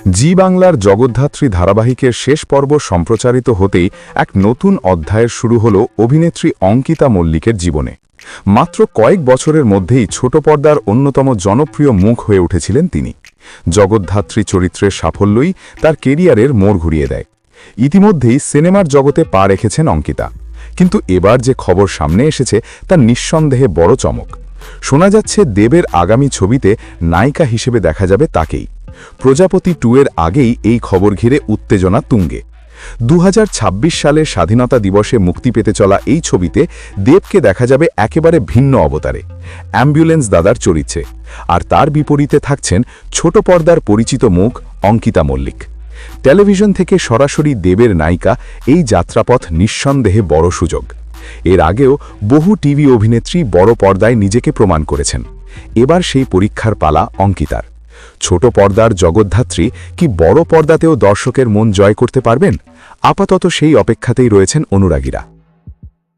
জি বাংলার জগদ্ধাত্রী ধারাবাহিকের শেষ পর্ব সম্প্রচারিত হতেই এক নতুন অধ্যায়ের শুরু হল অভিনেত্রী অঙ্কিতা মল্লিকের জীবনে। মাত্র কয়েক বছরের মধ্যেই ছোট পর্দার অন্যতম জনপ্রিয় মুখ হয়ে উঠেছিলেন তিনি। জগদ্ধাত্রী চরিত্রের সাফল্যই তার কেরিয়ারের মোড় ঘুরিয়ে দেয়। ইতিমধ্যেই সিনেমার জগতে পা রেখেছেন অঙ্কিতা, কিন্তু এবার যে খবর সামনে এসেছে তা নিঃসন্দেহে বড় চমক। শোনা যাচ্ছে দেবের আগামী ছবিতে নায়িকা হিসেবে দেখা যাবে তাকেই। প্রজাপতি 2 এর আগেই এই খবর ঘিরে উত্তেজনা তুঙ্গে। 2026 সালের স্বাধীনতা দিবসে মুক্তি পেতে চলা এই ছবিতে দেবকে দেখা যাবে একেবারে ভিন্ন অবতারে, অ্যাম্বুলেন্স দাদার চরিত্রে। আর তার বিপরীতে থাকছেন ছোট পর্দার পরিচিত মুখ অঙ্কিতা মল্লিক। টেলিভিশন থেকে সরাসরি দেবের নায়িকা, এই যাত্রাপথ নিঃসন্দেহে বড় সুযোগ। এর আগেও বহু টিভি অভিনেত্রী বড় পর্দায় নিজেকে প্রমাণ করেছেন। এবার সেই পরীক্ষার পালা অঙ্কিতার। ছোট পর্দার জগদ্ধাত্রী কি বড় পর্দাতেও দর্শকের মন জয় করতে পারবেন? আপাতত সেই অপেক্ষাতেই রয়েছেন অনুরাগীরা।